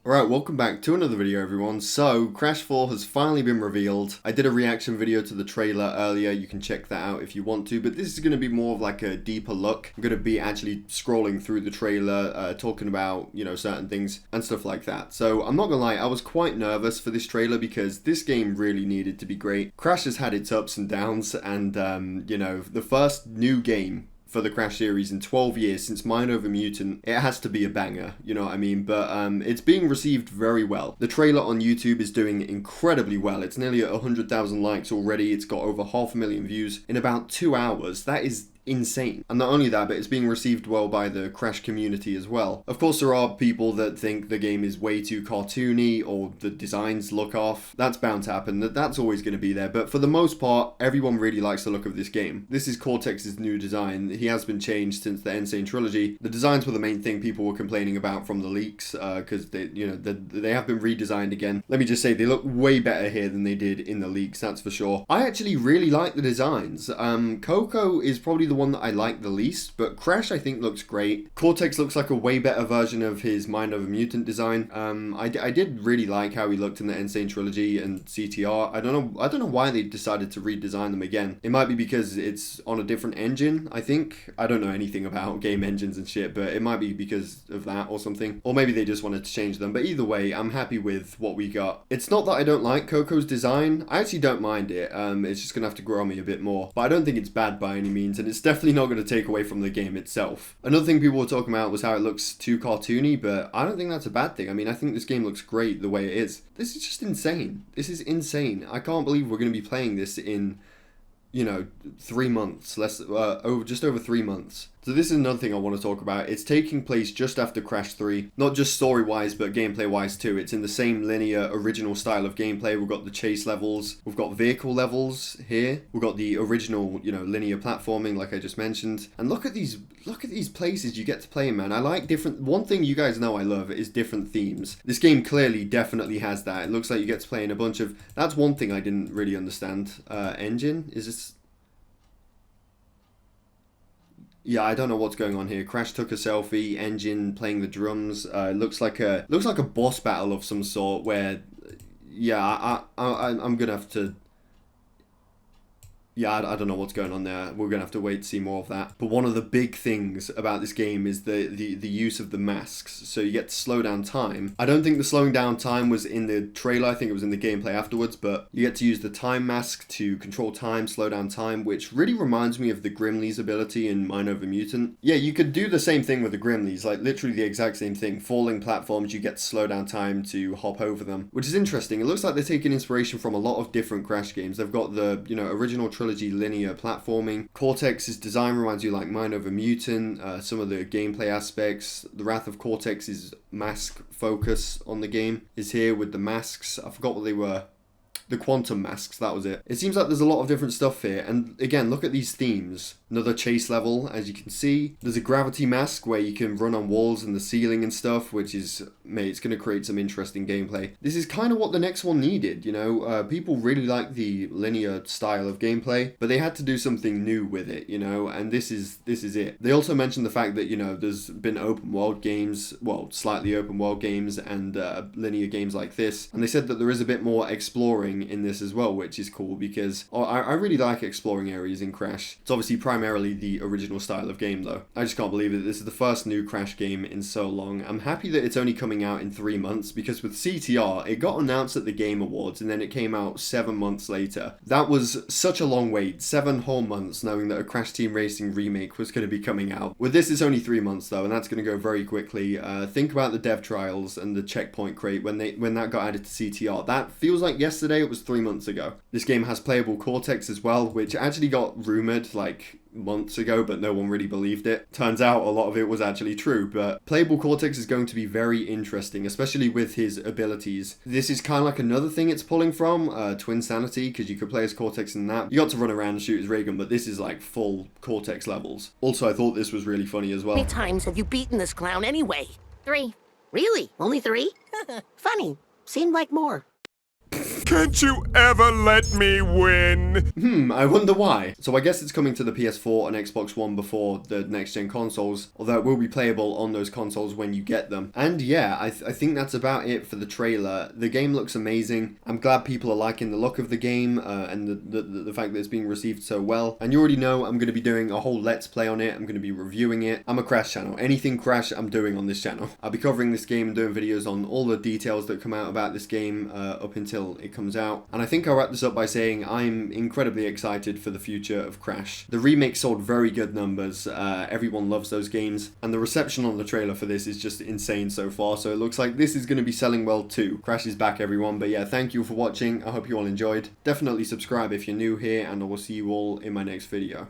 Alright, welcome back to another video everyone. So, Crash 4 has finally been revealed. I did a reaction video to the trailer earlier, you can check that out if you want to, but this is going to be more of like a deeper look. I'm going to be actually scrolling through the trailer, talking about, certain things and stuff like that. So, I'm not going to lie, I was quite nervous for this trailer because this game really needed to be great. Crash has had its ups and downs and, the first new game for the Crash series in 12 years since Mind Over Mutant, it has to be a banger, you know what I mean? But it's being received very well. The trailer on YouTube is doing incredibly well. It's nearly at 100,000 likes already. It's got over 500,000 views in about 2 hours. That is insane. And not only that, but it's being received well by the Crash community as well. Of course, there are people that think the game is way too cartoony or the designs look off. That's bound to happen. That's always going to be there. But for the most part, everyone really likes the look of this game. This is Cortex's new design. He has been changed since the Insane trilogy. The designs were the main thing people were complaining about from the leaks because they have been redesigned again. Let me just say, they look way better here than they did in the leaks, that's for sure. I actually really like the designs. Coco is probably the one that I like the least, but Crash I think looks great. Cortex looks like a way better version of his Mind Over Mutant design. I did really like how he looked in the Insane trilogy and CTR. I don't know why they decided to redesign them again. It might be because it's on a different engine, I think. I don't know anything about game engines and shit, but it might be because of that or something. Or maybe they just wanted to change them, but either way, I'm happy with what we got. It's not that I don't like Coco's design. I actually don't mind it. It's just gonna have to grow on me a bit more, but I don't think it's bad by any means, and it's definitely not going to take away from the game itself. Another thing people were talking about was how it looks too cartoony, but I don't think that's a bad thing. I mean, I think this game looks great the way it is. This is just insane. This is insane. I can't believe we're going to be playing this in 3 months, just over 3 months. So this is another thing I want to talk about. It's taking place just after Crash 3, not just story-wise, but gameplay-wise too. It's in the same linear, original style of gameplay. We've got the chase levels, we've got vehicle levels here, we've got the original, linear platforming, like I just mentioned. And look at these places you get to play in, man. I like different. One thing you guys know I love is different themes. This game clearly, definitely has that. It looks like you get to play in a bunch of. That's one thing I didn't really understand. Engine is this. Yeah, I don't know what's going on here. Crash took a selfie, engine playing the drums. It looks like a boss battle of some sort where, yeah, I'm gonna have to. Yeah, I don't know what's going on there. We're going to have to wait to see more of that. But one of the big things about this game is the use of the masks. So you get to slow down time. I don't think the slowing down time was in the trailer. I think it was in the gameplay afterwards. But you get to use the time mask to control time, slow down time, which really reminds me of the Grimley's ability in Mind Over Mutant. Yeah, you could do the same thing with the Grimleys, like literally the exact same thing. Falling platforms, you get to slow down time to hop over them, which is interesting. It looks like they're taking inspiration from a lot of different Crash games. They've got the, original trilogy linear platforming. Cortex's design reminds you like Mind Over Mutant. Some of the gameplay aspects. The Wrath of Cortex's mask focus on the game is here with the masks. I forgot what they were. The quantum masks, that was it. It seems like there's a lot of different stuff here. And again, look at these themes. Another chase level, as you can see. There's a gravity mask where you can run on walls and the ceiling and stuff, which is, mate, it's going to create some interesting gameplay. This is kind of what the next one needed, People really like the linear style of gameplay, but they had to do something new with it, and this is it. They also mentioned the fact that, there's been open world games, well, slightly open world games and linear games like this. And they said that there is a bit more exploring in this as well, which is cool because I really like exploring areas in Crash. It's obviously primarily the original style of game though. I just can't believe it. This is the first new Crash game in so long. I'm happy that it's only coming out in 3 months because with CTR, it got announced at the Game Awards and then it came out 7 months later. That was such a long wait, 7 whole months knowing that a Crash Team Racing remake was going to be coming out. With this, it's only 3 months though, and that's going to go very quickly. Think about the dev trials and the checkpoint crate when that got added to CTR. That feels like yesterday. It was 3 months ago. This game has playable Cortex as well, which actually got rumored like months ago, but no one really believed it. Turns out a lot of it was actually true, but playable Cortex is going to be very interesting, especially with his abilities. This is kind of like another thing it's pulling from, Twin Sanity, because you could play as Cortex in that. You got to run around and shoot his ray gun, but this is like full Cortex levels. Also, I thought this was really funny as well. How many times have you beaten this clown anyway? 3. Really? Only 3? Funny. Seemed like more. Can't you ever let me win? I wonder why. So I guess it's coming to the PS4 and Xbox One before the next-gen consoles, although it will be playable on those consoles when you get them. And yeah, I think that's about it for the trailer. The game looks amazing. I'm glad people are liking the look of the game and the fact that it's being received so well. And you already know I'm going to be doing a whole Let's Play on it. I'm going to be reviewing it. I'm a Crash channel. Anything Crash, I'm doing on this channel. I'll be covering this game and doing videos on all the details that come out about this game up until it comes out. And I think I'll wrap this up by saying I'm incredibly excited for the future of Crash. The remake sold very good numbers. Everyone loves those games. And the reception on the trailer for this is just insane so far. So it looks like this is going to be selling well too. Crash is back, everyone. But yeah, thank you for watching. I hope you all enjoyed. Definitely subscribe if you're new here, and I will see you all in my next video.